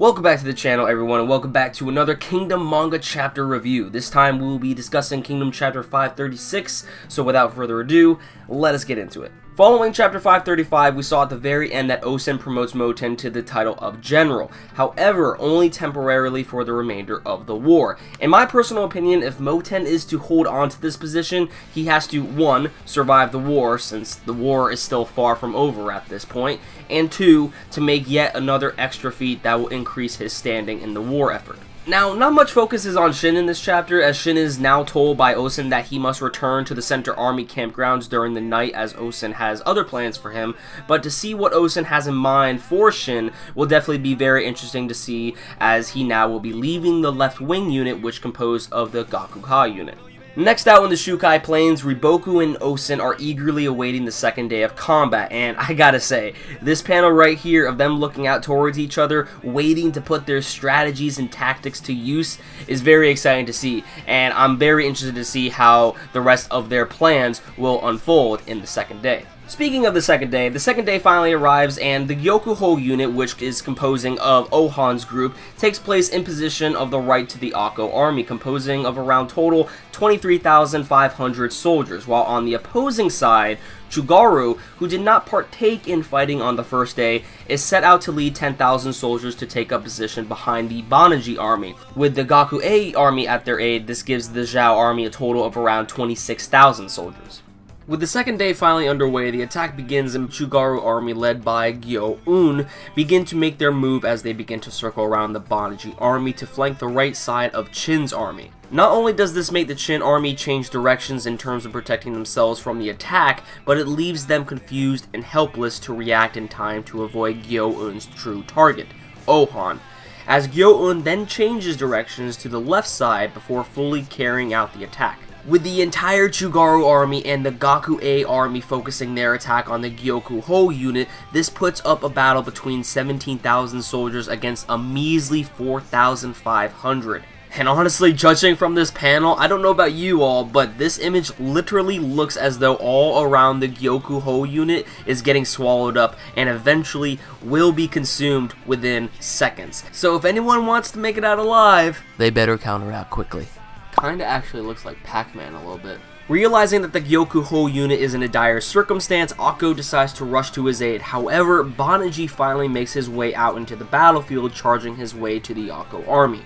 Welcome back to the channel, everyone, and welcome back to another Kingdom manga chapter review. This time we'll be discussing Kingdom chapter 536, so without further ado, let us get into it. Following chapter 535, we saw at the very end that Osen promotes Moten to the title of General, however, only temporarily for the remainder of the war. In my personal opinion, if Moten is to hold on to this position, he has to, 1, survive the war, since the war is still far from over at this point, and 2, to make yet another extra feat that will increase his standing in the war effort. Now, not much focus is on Shin in this chapter, as Shin is now told by Osen that he must return to the Center Army campgrounds during the night, as Osen has other plans for him, but to see what Osen has in mind for Shin will definitely be very interesting to see, as he now will be leaving the left wing unit, which composed of the Gakuha unit. Next out in the Shukai Plains, Riboku and Osen are eagerly awaiting the second day of combat, and I gotta say, this panel right here of them looking out towards each other, waiting to put their strategies and tactics to use, is very exciting to see, and I'm very interested to see how the rest of their plans will unfold in the second day. Speaking of the second day finally arrives, and the Gyokuho unit, which is composing of Ohan's group, takes place in position of the right to the Akko army, composing of around total 23,500 soldiers, while on the opposing side, Chugaru, who did not partake in fighting on the first day, is set out to lead 10,000 soldiers to take up position behind the Banaji army. With the Gakuei army at their aid, this gives the Zhao army a total of around 26,000 soldiers. With the second day finally underway, the attack begins and Chugaru army led by Gyo-un begin to make their move as they begin to circle around the Banaji army to flank the right side of Chin's army. Not only does this make the Chin army change directions in terms of protecting themselves from the attack, but it leaves them confused and helpless to react in time to avoid Gyo-un's true target, Ohan, as Gyo-un then changes directions to the left side before fully carrying out the attack. With the entire Chugaru army and the Gakuei army focusing their attack on the Gyokuho unit, this puts up a battle between 17,000 soldiers against a measly 4,500. And honestly, judging from this panel, I don't know about you all, but this image literally looks as though all around the Gyokuho unit is getting swallowed up and eventually will be consumed within seconds. So if anyone wants to make it out alive, they better counteract quickly. Kinda actually looks like Pac-Man a little bit. Realizing that the Gyokuho unit is in a dire circumstance, Akko decides to rush to his aid. However, Banaji finally makes his way out into the battlefield, charging his way to the Akko army.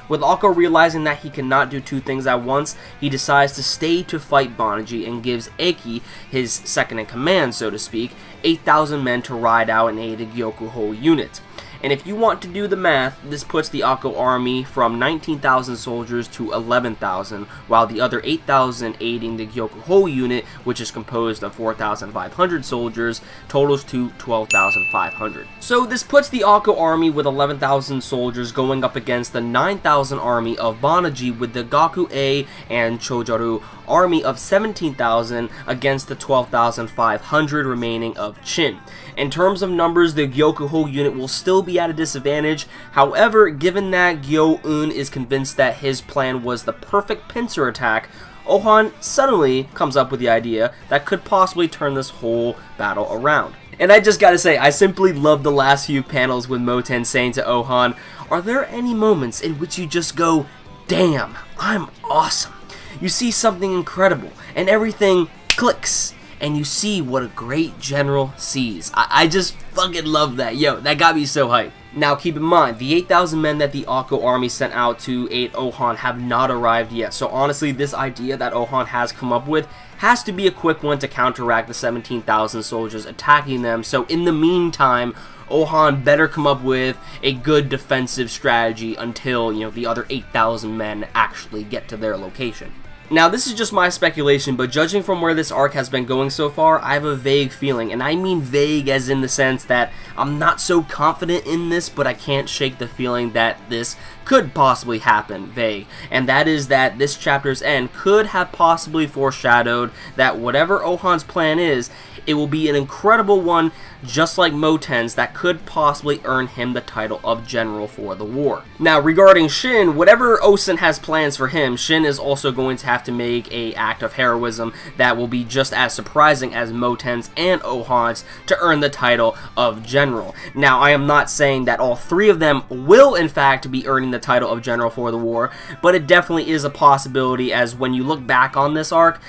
With Akko realizing that he cannot do two things at once, he decides to stay to fight Banaji and gives Eki, his second-in-command so to speak, 8,000 men to ride out and aid the Gyokuho unit. And if you want to do the math, this puts the Akko army from 19,000 soldiers to 11,000, while the other 8,000 aiding the Gyokuho unit, which is composed of 4,500 soldiers, totals to 12,500. So this puts the Akko army with 11,000 soldiers going up against the 9,000 army of Banaji, with the Gakuei and Chojaru army of 17,000 against the 12,500 remaining of Chin. In terms of numbers, the Gyokuho unit will still be at a disadvantage. However, given that Gyo-un is convinced that his plan was the perfect pincer attack, Ohan suddenly comes up with the idea that could possibly turn this whole battle around. And I just gotta say, I simply love the last few panels with Moten saying to Ohan, "Are there any moments in which you just go, damn, I'm awesome? You see something incredible, and everything clicks, and you see what a great general sees." I just fucking love that. Yo, that got me so hyped. Now keep in mind, the 8,000 men that the Akko army sent out to aid Ohan have not arrived yet, so honestly this idea that Ohan has come up with has to be a quick one to counteract the 17,000 soldiers attacking them. So in the meantime, Ohan better come up with a good defensive strategy until, the other 8,000 men actually get to their location. Now, this is just my speculation, but judging from where this arc has been going so far, I have a vague feeling, and I mean vague as in the sense that I'm not so confident in this, but I can't shake the feeling that this could possibly happen, vague, and that is that this chapter's end could have possibly foreshadowed that whatever Ohan's plan is, it will be an incredible one, just like Moten's, that could possibly earn him the title of General for the war. Now, regarding Shin, whatever Osen has plans for him, Shin is also going to have to make an act of heroism that will be just as surprising as Moten's and Ohan's to earn the title of General. Now, I am not saying that all three of them will in fact be earning the title of General for the war, but it definitely is a possibility, as when you look back on this arc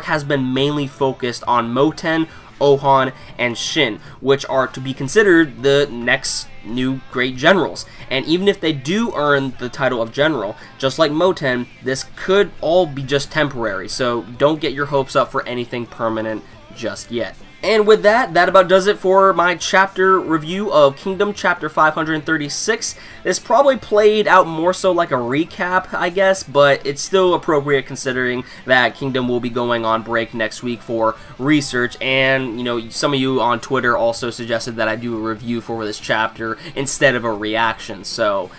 has been mainly focused on Moten, Ohan, and Shin, which are to be considered the next new great generals. And even if they do earn the title of General, just like Moten, this could all be just temporary, so don't get your hopes up for anything permanent just yet. And with that, that about does it for my chapter review of Kingdom Chapter 536. This probably played out more so like a recap, I guess, but it's still appropriate considering that Kingdom will be going on break next week for research, and, you know, some of you on Twitter also suggested that I do a review for this chapter instead of a reaction, so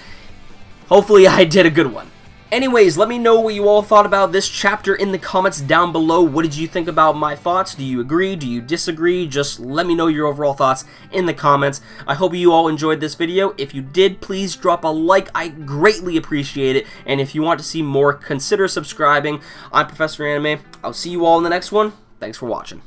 hopefully I did a good one. Anyways, let me know what you all thought about this chapter in the comments down below. What did you think about my thoughts? Do you agree? Do you disagree? Just let me know your overall thoughts in the comments. I hope you all enjoyed this video. If you did, please drop a like. I greatly appreciate it. And if you want to see more, consider subscribing. I'm Professor Anime. I'll see you all in the next one. Thanks for watching.